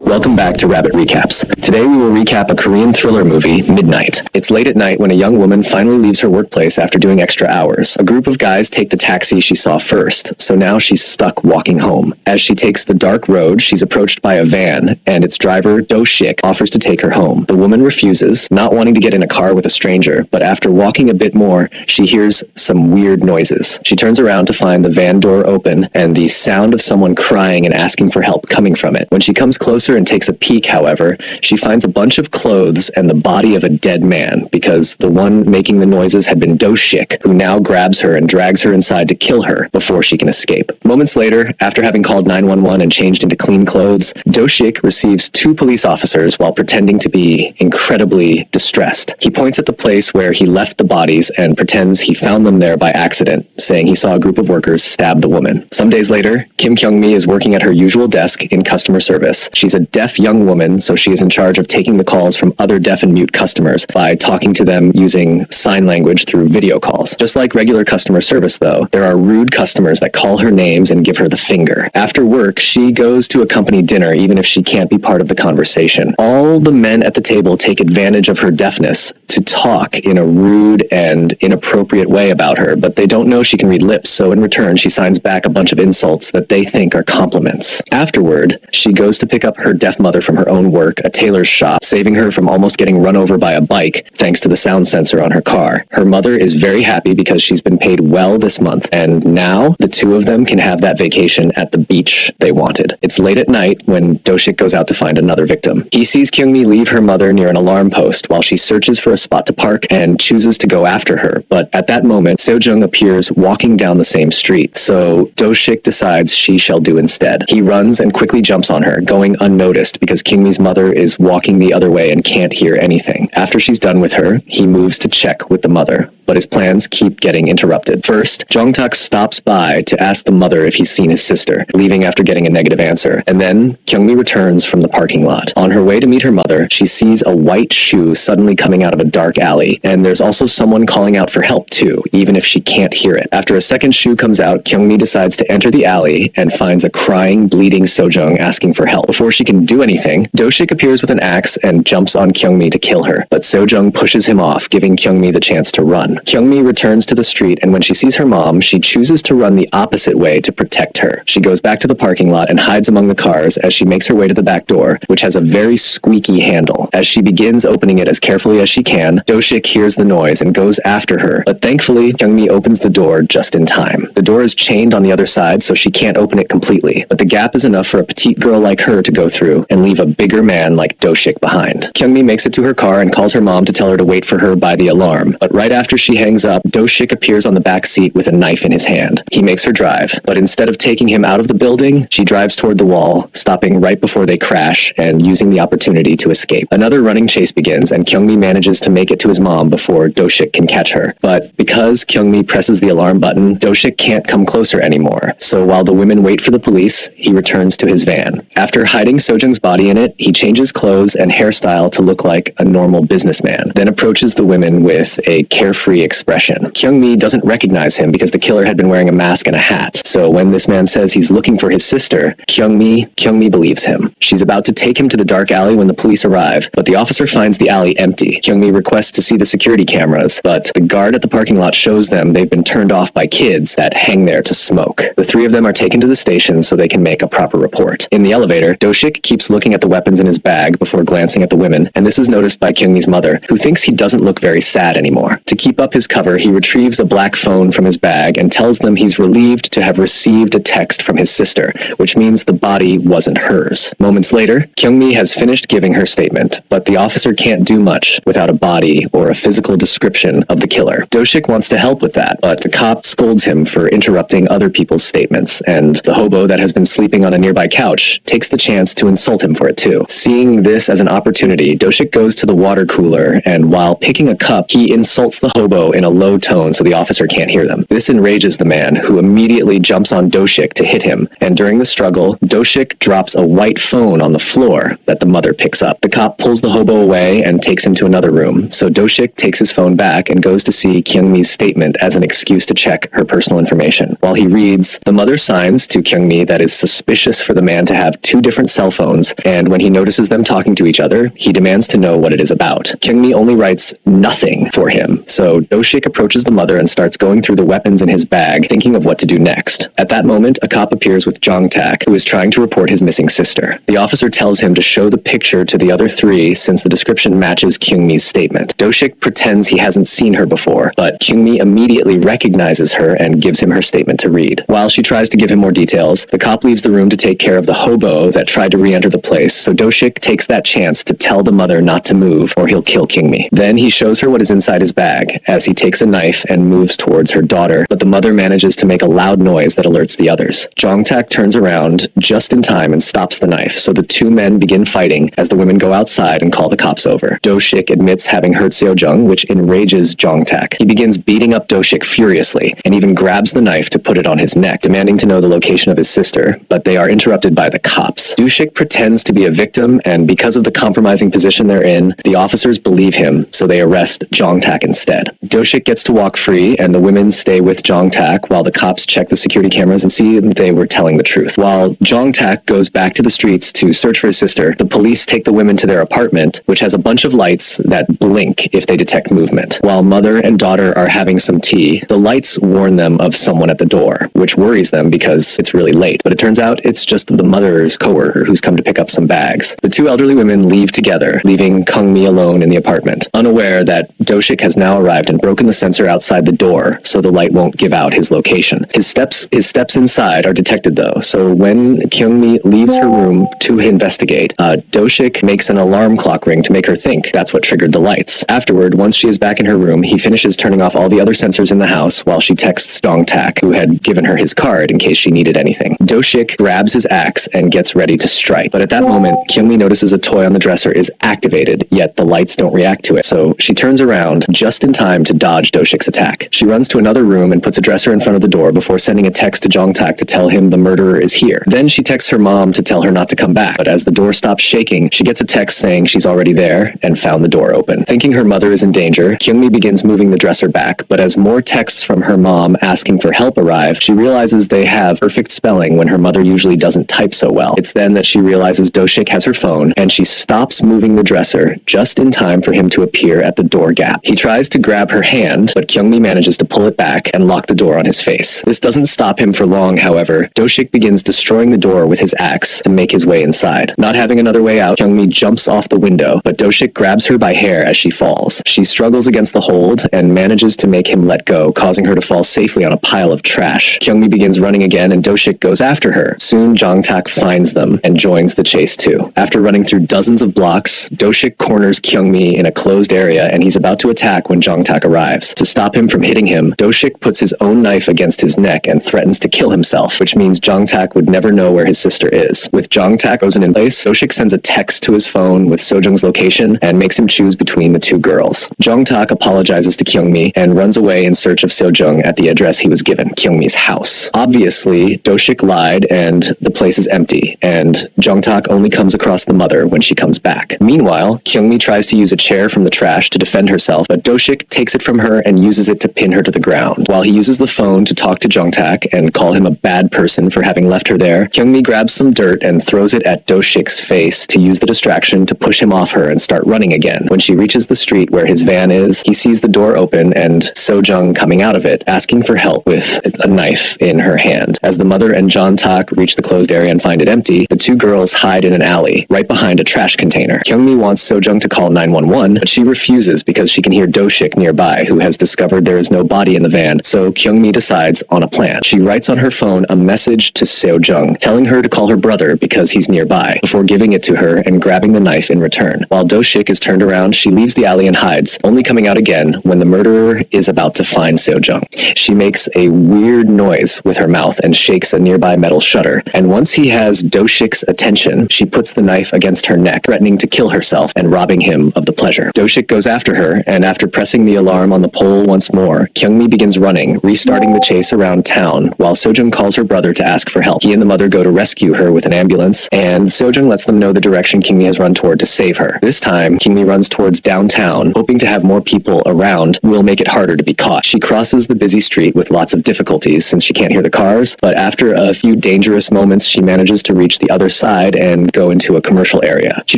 Welcome back to Rabbit Recaps. Today we will recap a Korean thriller movie, Midnight. It's late at night when a young woman finally leaves her workplace after doing extra hours. A group of guys take the taxi she saw first, so now she's stuck walking home. As she takes the dark road, she's approached by a van, and its driver, Do-shik, offers to take her home. The woman refuses, not wanting to get in a car with a stranger, but after walking a bit more, she hears some weird noises. She turns around to find the van door open and the sound of someone crying and asking for help coming from it. When she comes closer and takes a peek, however, she finds a bunch of clothes and the body of a dead man, because the one making the noises had been Do-shik, who now grabs her and drags her inside to kill her before she can escape. Moments later, after having called 911 and changed into clean clothes, Do-shik receives two police officers while pretending to be incredibly distressed. He points at the place where he left the bodies and pretends he found them there by accident, saying he saw a group of workers stab the woman. Some days later, Kim Kyung-mi is working at her usual desk in customer service. She's a deaf young woman, so she is in charge of taking the calls from other deaf and mute customers by talking to them using sign language through video calls. Just like regular customer service, though, there are rude customers that call her names and give her the finger. After work, she goes to a company dinner even if she can't be part of the conversation. All the men at the table take advantage of her deafness to talk in a rude and inappropriate way about her, but they don't know she can read lips, so in return, she signs back a bunch of insults that they think are compliments. Afterward, she goes to pick up her deaf mother from her own work, a tailor's shop, saving her from almost getting run over by a bike thanks to the sound sensor on her car. Her mother is very happy because she's been paid well this month, and now the two of them can have that vacation at the beach they wanted. It's late at night when Do-shik goes out to find another victim. He sees Kyung-mi leave her mother near an alarm post while she searches for a spot to park and chooses to go after her, but at that moment, Seo-jung appears walking down the same street, so Do-shik decides she shall do instead. He runs and quickly jumps on her, going unnoticed because Kyung-mi's mother is walking the other way and can't hear anything. After she's done with her, he moves to check with the mother, but his plans keep getting interrupted. First, Jong-tak stops by to ask the mother if he's seen his sister, leaving after getting a negative answer, and then Kyung-mi returns from the parking lot. On her way to meet her mother, she sees a white shoe suddenly coming out of a dark alley, and there's also someone calling out for help too, even if she can't hear it. After a second shoe comes out, Kyung-mi decides to enter the alley and finds a crying, bleeding Seo-jung asking for help. Before she can do anything, Do-shik appears with an axe and jumps on Kyung-mi to kill her, but Seo-jung pushes him off, giving Kyung-mi the chance to run. Kyung-mi returns to the street, and when she sees her mom, she chooses to run the opposite way to protect her. She goes back to the parking lot and hides among the cars as she makes her way to the back door, which has a very squeaky handle. As she begins opening it as carefully as she can, Do-shik hears the noise and goes after her, but thankfully, Kyung-mi opens the door just in time. The door is chained on the other side, so she can't open it completely, but the gap is enough for a petite girl like her to go through and leave a bigger man like Do-shik behind. Kyung-mi makes it to her car and calls her mom to tell her to wait for her by the alarm, but right after she hangs up, Do-shik appears on the back seat with a knife in his hand. He makes her drive, but instead of taking him out of the building, she drives toward the wall, stopping right before they crash and using the opportunity to escape. Another running chase begins, and Kyung-mi manages to make it to his mom before Do-shik can catch her. But because Kyung-mi presses the alarm button, Do-shik can't come closer anymore. So while the women wait for the police, he returns to his van. After hiding Seo-jung's body in it, he changes clothes and hairstyle to look like a normal businessman, then approaches the women with a carefree expression. Kyung-mi doesn't recognize him because the killer had been wearing a mask and a hat. So when this man says he's looking for his sister, Kyung-mi believes him. She's about to take him to the dark alley when the police arrive, but the officer finds the alley empty. Kyung-mi requests to see the security cameras, but the guard at the parking lot shows them they've been turned off by kids that hang there to smoke. The three of them are taken to the station so they can make a proper report. In the elevator, Do-shik keeps looking at the weapons in his bag before glancing at the women, and this is noticed by Kyung-mi's mother, who thinks he doesn't look very sad anymore. To keep up his cover, he retrieves a black phone from his bag and tells them he's relieved to have received a text from his sister, which means the body wasn't hers. Moments later, Kyung-mi has finished giving her statement, but the officer can't do much without a body or a physical description of the killer. Do-shik wants to help with that, but the cop scolds him for interrupting other people's statements, and the hobo that has been sleeping on a nearby couch takes the chance to insult him for it too. Seeing this as an opportunity, Do-shik goes to the water cooler, and while picking a cup, he insults the hobo in a low tone so the officer can't hear them. This enrages the man, who immediately jumps on Do-shik to hit him, and during the struggle, Do-shik drops a white phone on the floor that the mother picks up. The cop pulls the hobo away and takes him to another room, room, so Do-shik takes his phone back and goes to see Kyung-mi's statement as an excuse to check her personal information. While he reads, the mother signs to Kyung-mi that is suspicious for the man to have 2 different cell phones, and when he notices them talking to each other, he demands to know what it is about. Kyung-mi only writes nothing for him, so Do-shik approaches the mother and starts going through the weapons in his bag, thinking of what to do next. At that moment, a cop appears with Jong-tak, who is trying to report his missing sister. The officer tells him to show the picture to the other 3 since the description matches Kyung-mi's statement. Do-shik pretends he hasn't seen her before, but Kyung-mi immediately recognizes her and gives him her statement to read. While she tries to give him more details, the cop leaves the room to take care of the hobo that tried to re-enter the place, so Do-shik takes that chance to tell the mother not to move or he'll kill Kyung-mi. Then he shows her what is inside his bag as he takes a knife and moves towards her daughter, but the mother manages to make a loud noise that alerts the others. Jong-tak turns around just in time and stops the knife, so the 2 men begin fighting as the women go outside and call the cops over. Do-shik admits having hurt Seo-jung, which enrages Jong-tak. He begins beating up Do-shik furiously and even grabs the knife to put it on his neck, demanding to know the location of his sister, but they are interrupted by the cops. Do-shik pretends to be a victim, and because of the compromising position they're in, the officers believe him, so they arrest Jong-tak instead. Do-shik gets to walk free, and the women stay with Jong-tak while the cops check the security cameras and see they were telling the truth. While Jong-tak goes back to the streets to search for his sister, the police take the women to their apartment, which has a bunch of lights that blink if they detect movement. While mother and daughter are having some tea, the lights warn them of someone at the door, which worries them because it's really late. But it turns out it's just the mother's coworker who's come to pick up some bags. The 2 elderly women leave together, leaving Kyung-mi alone in the apartment, unaware that Do-shik has now arrived and broken the sensor outside the door so the light won't give out his location. His steps inside are detected though, so when Kyung-mi leaves her room to investigate, Do-shik makes an alarm clock ring to make her think that's what triggered the lights. Afterward, once she is back in her room, he finishes turning off all the other sensors in the house while she texts Jong-tak, who had given her his card in case she needed anything. Do-shik grabs his axe and gets ready to strike, but at that moment, Kyung-mi notices a toy on the dresser is activated, yet the lights don't react to it, so she turns around just in time to dodge Do-shik's attack. She runs to another room and puts a dresser in front of the door before sending a text to Jong-tak to tell him the murderer is here. Then she texts her mom to tell her not to come back, but as the door stops shaking, she gets a text saying she's already there and found the door open. Thinking her mother is in danger, Kyung-mi begins moving the dresser back, but as more texts from her mom asking for help arrive, she realizes they have perfect spelling when her mother usually doesn't type so well. It's then that she realizes Do-shik has her phone, and she stops moving the dresser just in time for him to appear at the door gap. He tries to grab her hand, but Kyung-mi manages to pull it back and lock the door on his face. This doesn't stop him for long, however. Do-shik begins destroying the door with his axe to make his way inside. Not having another way out, Kyung-mi jumps off the window, but Do-shik grabs her by hair as she falls. She struggles against the hold and manages to make him let go, causing her to fall safely on a pile of trash. Kyung-mi begins running again and Do-shik goes after her. Soon Jong-tak finds them and joins the chase too. After running through dozens of blocks, Do-shik corners Kyung-mi in a closed area and he's about to attack when Jong-tak arrives. To stop him from hitting him, Do-shik puts his own knife against his neck and threatens to kill himself, which means Jong-tak would never know where his sister is. With Jong-tak frozen in place, Do-shik sends a text to his phone with Seo-jung's location and makes him choose between the 2 girls. Jong-tak apologizes to Kyung-mi and runs away in search of Seo-jung at the address he was given, Kyung-mi's house. Obviously, Do-shik lied and the place is empty, and Jong-tak only comes across the mother when she comes back. Meanwhile, Kyung-mi tries to use a chair from the trash to defend herself, but Do-shik takes it from her and uses it to pin her to the ground. While he uses the phone to talk to Jong-tak and call him a bad person for having left her there, Kyung-mi grabs some dirt and throws it at Do-shik's face to use the distraction to push him off her and start running again. When she reaches the street where his van is, he sees the door open and Seo-jung coming out of it, asking for help with a knife in her hand. As the mother and Jong-tak reach the closed area and find it empty, the 2 girls hide in an alley, right behind a trash container. Kyung-mi wants Seo-jung to call 911, but she refuses because she can hear Do-shik nearby, who has discovered there is no body in the van, so Kyung-mi decides on a plan. She writes on her phone a message to Seo-jung, telling her to call her brother because he's nearby, before giving it to her and grabbing the knife in return. While Do-shik is turned around, she leaves the alley and hides, only coming out again when the murderer is about to find Seo-jung. She makes a weird noise with her mouth and shakes a nearby metal shutter, and once he has Do-shik's attention, she puts the knife against her neck, threatening to kill herself and robbing him of the pleasure. Do-shik goes after her, and after pressing the alarm on the pole once more, Kyung-mi begins running, restarting the chase around town, while Seo-jung calls her brother to ask for help. He and the mother go to rescue her with an ambulance, and Seo-jung lets them know the direction Kyung-mi has run toward to save her. This time, Kyung-mi runs towards towards downtown, hoping to have more people around will make it harder to be caught. She crosses the busy street with lots of difficulties since she can't hear the cars, but after a few dangerous moments, she manages to reach the other side and go into a commercial area. She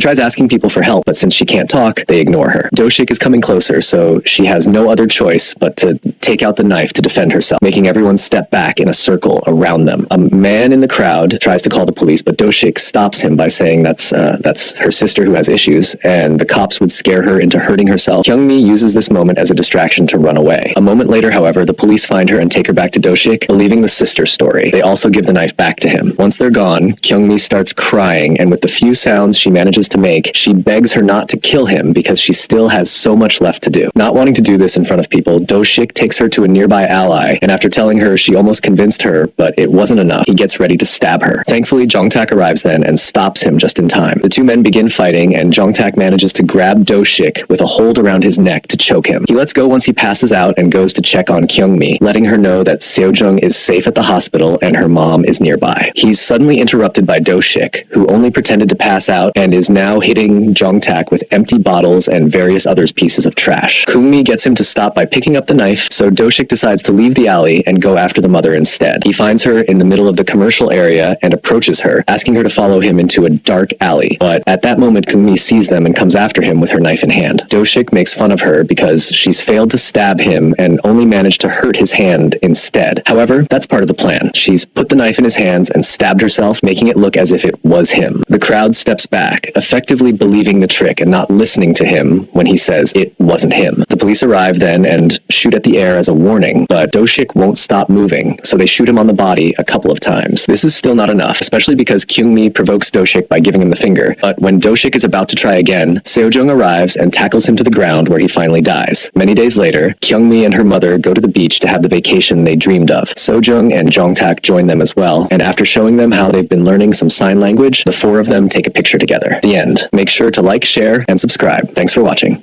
tries asking people for help, but since she can't talk, they ignore her. Doshik is coming closer, so she has no other choice but to take out the knife to defend herself, making everyone step back in a circle around them. A man in the crowd tries to call the police, but Doshik stops him by saying that's her sister who has issues, and the cops would scare her into hurting herself. Kyung-mi uses this moment as a distraction to run away. A moment later, however, the police find her and take her back to Doshik, believing the sister's story. They also give the knife back to him. Once they're gone, Kyung-mi starts crying, and with the few sounds she manages to make, she begs her not to kill him because she still has so much left to do. Not wanting to do this in front of people, Doshik takes her to a nearby ally, and after telling her she almost convinced her, but it wasn't enough, he gets ready to stab her. Thankfully, Jong-tak arrives then and stops him just in time. The two men begin fighting, and Jong-tak manages to grab Doshik with a hold around his neck to choke him. He lets go once he passes out and goes to check on Kyung-mi, letting her know that Seo-jung is safe at the hospital and her mom is nearby. He's suddenly interrupted by Doshik, who only pretended to pass out and is now hitting Jong-tak with empty bottles and various other pieces of trash. Kyung-mi gets him to stop by picking up the knife, so Doshik decides to leave the alley and go after the mother instead. He finds her in the middle of the commercial area and approaches her, asking her to follow him into a dark alley. But at that moment, Kyung-mi sees them and comes after him with her knife in hand. Doshik makes fun of her because she's failed to stab him and only managed to hurt his hand instead. However, that's part of the plan. She's put the knife in his hands and stabbed herself, making it look as if it was him. The crowd steps back, effectively believing the trick and not listening to him when he says it wasn't him. The police arrive then and shoot at the air as a warning, but Doshik won't stop moving, so they shoot him on the body a couple of times. This is still not enough, especially because Kyung-mi provokes Doshik by giving him the finger, but when Doshik is about to try again, Seo-jung arrives and tackles him to the ground where he finally dies. Many days later, Kyung-mi and her mother go to the beach to have the vacation they dreamed of. Seo-jung and Jong-tak join them as well, and after showing them how they've been learning some sign language, the four of them take a picture together. The end. Make sure to like, share, and subscribe. Thanks for watching.